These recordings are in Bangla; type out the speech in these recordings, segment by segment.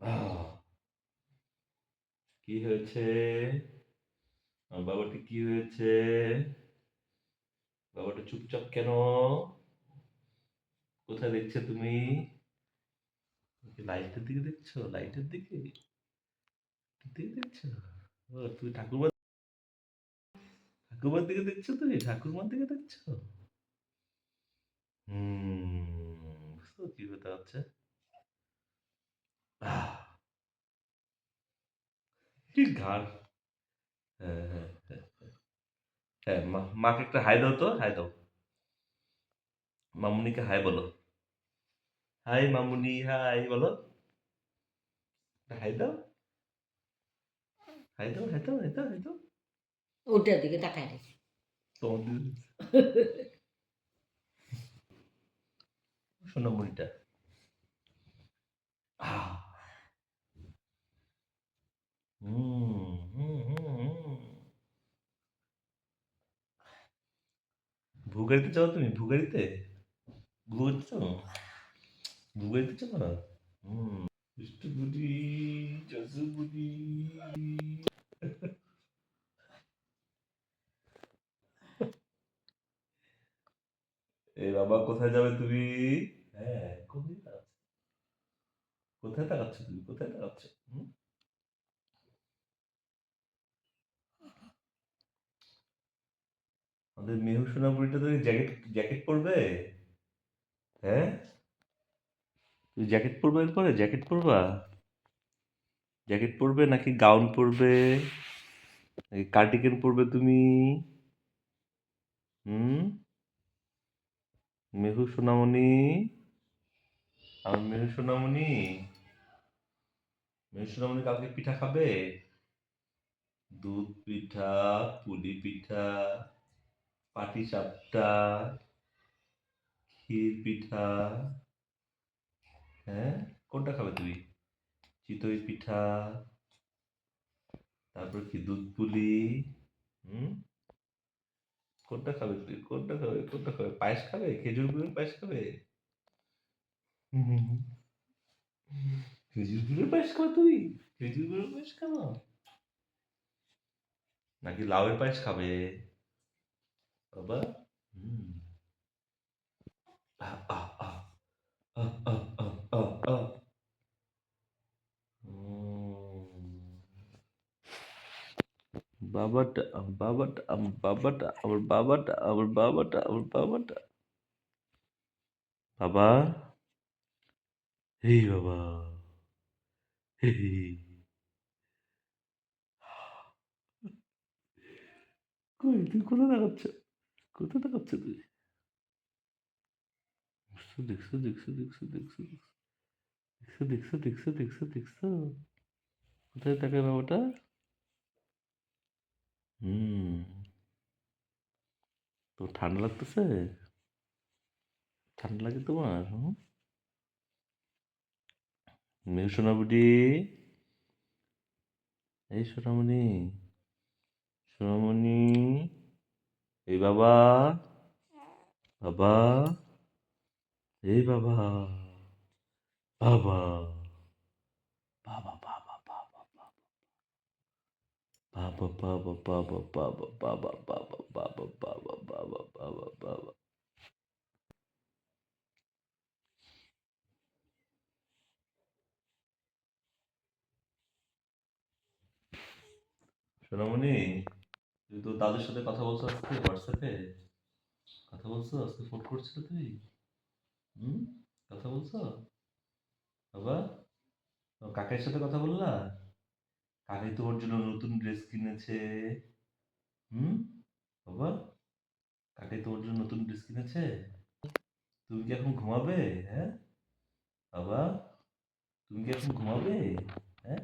আহ, কি হয়েছে? আমার বাবাটি কি হয়েছে? বাবাটা চুপচাপ কেন? কোথায় দেখছো তুমি? লাইটের দিকে দেখছো? লাইটের দিকে দিকে দেখছো? ও, তুমি ঠাকুরমার দিকে দেখছো? তুমি ঠাকুরমার দিকে দেখছো? বুঝছো কি হতে হচ্ছে? আহ, কি ঘাড়। হ্যাঁ, হ্যাঁ, হ্যাঁ, হ্যাঁ, মাকে একটা হাই দাও তো, হাই দাও। মামুনিকে হাই বলো। হাই মামুনি, হাই বলো। হাই দাও, হাই দাও, হাই দাও, হাই দাও, হাই দাও। ওটার দিকে তাকায় রেখে তোমাদের সোনামণিটা। আহ, হুম, হুম, হুম, হুম। ভুগাড়িতে যাও তুমি? ভুগাড়িতে? ভুগাড়িতে যাও? ভুগাড়িতে যাও না? হুম। দুষ্টু বুড়ি, জাজু বুড়ি। এই বাবা, কোথায় যাবে তুমি? হ্যাঁ, কোথায় তাকাচ্ছ? কোথায় তাকাচ্ছ তুমি? কোথায় তাকাচ্ছ? হুম? আমাদের মেহু সোনা বুড়িটা তুমি জ্যাকেট জ্যাকেট পরবে? হ্যাঁ, তুমি জ্যাকেট পরবে এরপরে? জ্যাকেট পরবা? জ্যাকেট পরবে নাকি গাউন পরবে? নাকি কার্ডিগান পরবে তুমি? হুম? মেহু সোনামণি, আমার মেহু সোনামণি, মেহু সোনামণি কালকে পিঠা খাবে? দুধ পিঠা, পুলি পিঠা, পাটি সাপটা, ক্ষীর পিঠা। হ্যাঁ, কোনটা খাবে তুমি? চিতই পিঠা, তারপর কি দুধ পুলি। হুম? কোনটা খাবে তুমি? কোনটা খাবে? কোনটা খাবে? পায়েস খাবে? খেজুর গুড়ের পায়েস খাবে? হুম, হুম, হুম। খেজুর গুড়ের পায়েস খাবে তুমি? খেজুর গুড়ের পায়েস খাবো? নাকি লাউয়ের পায়েস খাবে? বাবা। হুম। আহ, আহ, আহ, আহ, আহ, আহ, আহ, আহ। বাবাটা, বাবাটা, আমার বাবাটা, আমার বাবাটা, আমার বাবাটা, আমার বাবাটা। বাবা, এই বাবা, এই, কই তুই কোথায় দেখাচ্ছ? কোথায় দেখাচ্ছ তুই? দেখছো, দেখছো, দেখছো, দেখছো, দেখছো, দেখছো, দেখছো, দেখছো, দেখছো। কোথায় তাকায় বাবাটা? হুম। তো ঠান্ডা লাগতেছে? ঠান্ডা লাগে তোমার? হুম? মেয়ে সোনাবুডি, এই সোনামণি, সোনামণি, এই বাবা, বাবা, এই বাবা, বাবা, বাবা, বাবা, বাবা, বাবা, বাবা, বাবা, বাবা, বাবা, বাবা, বাবা, বাবা, বাবা, বাবা, বাবা। সোনামণি, তুমি তো দাদুর সাথে কথা বলছো আজকে হোয়াটসঅ্যাপে? কথা বলছো আজকে? ফোন করছিলে তুমি? হুম? কথা বলছো? বাবা, তোমার কাকের সাথে কথা বললা? কাকে তোমার জন্য নতুন ড্রেস কিনেছে? হুম? বাবা, কাকে তোমার জন্য নতুন ড্রেস কিনেছে? তুমি কি এখন ঘুমাবে? হ্যাঁ? বাবা, তুমি কি এখন ঘুমাবে? হ্যাঁ?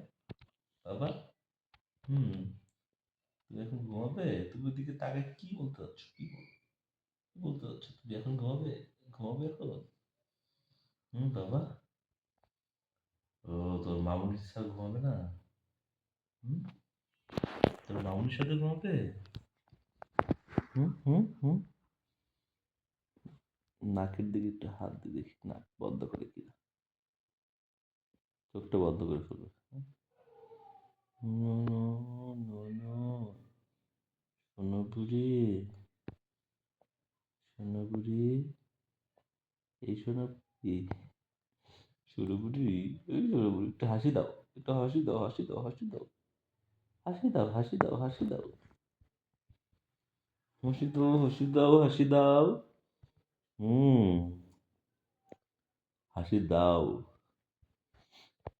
বাবা, হুম, তুমি এখন ঘুমাবে? তুমি ওদিকে তাকায় কি বলতে চাচ্ছ? কি বলতে চাচ্ছ? তুমি এখন ঘুমাবে? ঘুমাবে এখন? হুম, বাবা? ও, তোর মামুনির সাথে ঘুমাবে না? হুম? তোর মামুনির সাথে ঘুমাবে? হুম, হুম, হুম। নাকের দিকে একটু হাত দিয়ে দেখি নাক বন্ধ করে কিনা। চোখটা বন্ধ করে ফেলবে। নো নো নো নো, সোনা বুড়ি, সোনা বুড়ি, এই সোনা বুড়ি, সোনা বুড়ি, এই সোনা বুড়ি, একটু হাসি দাও, একটু হাসি দাও, হাসি দাও, হাসি দাও, হাসি দাও, হাসি দাও, হাসি দাও, হাসি দাও, হাসি দাও, হাসি দাও। হুম, হাসি দাও।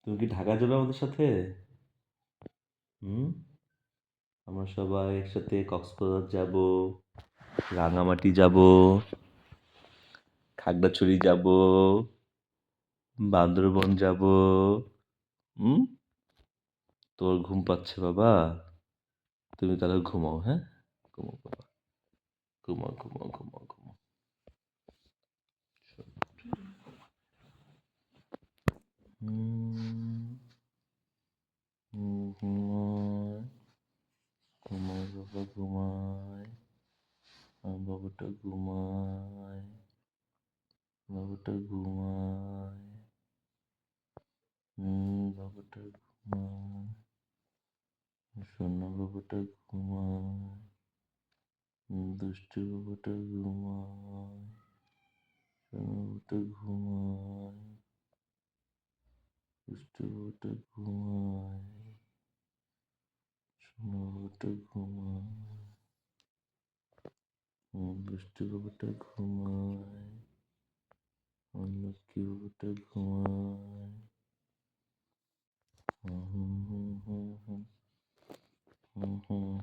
তুমি কি ঢাকা যাবে আমাদের সাথে? হুম, আমরা সবাই একসাথে কক্সবাজার যাব, রাঙামাটি যাব, খাগড়াছড়ি যাব, বান্দরবন যাব। হুম, তোর ঘুম পাচ্ছে বাবা? তুমি তাহলে ঘুমাও, হ্যাঁ? ঘুমাও বাবা, ঘুমাও, ঘুমাও, ঘুমাও, ঘুমাও। হুম, ঘুমায়, ঘুমায় বাবা, ঘুমায়, আমার বাবাটা ঘুমায়, বাবাটা ঘুমায়, বাবাটা ঘুমায়, সোনা বাবাটা ঘুমায়, দুষ্টু বাবাটা ঘুমায়, সোনা বাবাটা ঘুমায়, দুষ্টু বাবাটা ঘুমায়, সোনা বাবাটা ঘুমায়, দুষ্টু বাবাটা ঘুমায়, লক্ষ্মী বাবাটা ঘুমায়। হুম হুম হুম হুম হুম হুম হুম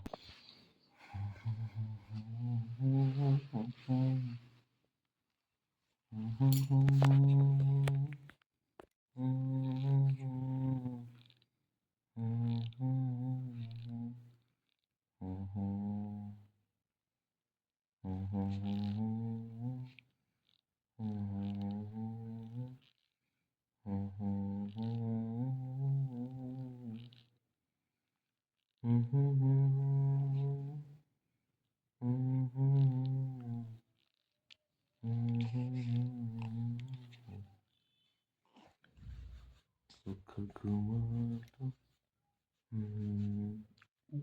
ঘুমাতো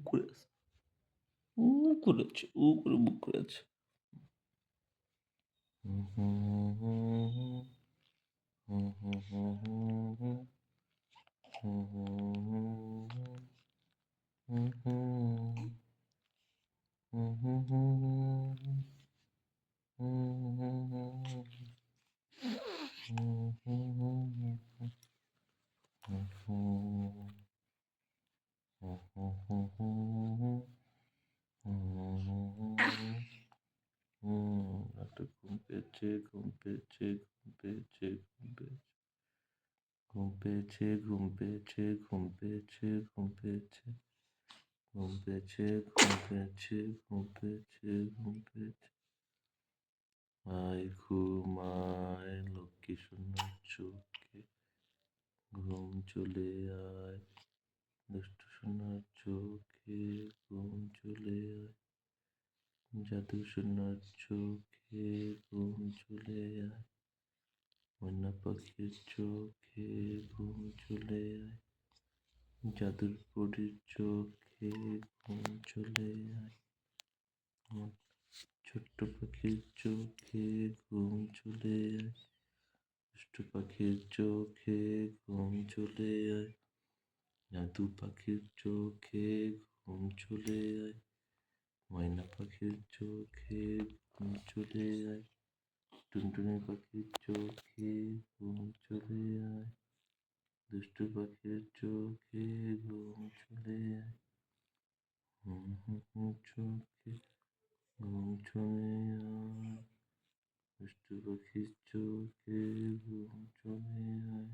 করে আছে, করেছে, করে মুখ করেছে। একটা ঘুম পেয়েছে, ঘুম পেয়েছে, ঘুম পেয়েছে, ঘুম পেয়েছে, ঘুম পেয়েছে, ঘুম পেয়েছে, ঘুম পেয়েছে, ঘুম পেয়েছে, ঘুম পেয়েছে, ঘুম পেয়েছে, ঘুম পেয়েছে, ঘুম পেয়েছে। আয় ঘুমায় লক্ষ্মী সোনার চোখে, ঘুম চলে আয় দুষ্টু সোনার চোখে, ঘুম চলে আয় জাদু সোনার চোখে, ঘুম চলে আয় ময়না পাখির চোখে, ঘুম চলে আয় জাদুর পরীর চোখে, ঘুম চলে আয় আমার ছোট্ট পাখির চোখে, ঘুম চলে আয় দুষ্টু পাখির চোখে, ঘুম চলে আয় জাদু পাখির চোখে, ঘুম চলে আয় ময়না পাখির চোখে, ঘুম চলে আয় টুনটুনি পাখির চোখে, ঘুম চলে আয় দুষ্টু পাখির চোখে, ঘুম চলে আয় চোখে, ঘুম চলে আয় দুষ্টু পাখির চোখে, ঘুম চলে আয়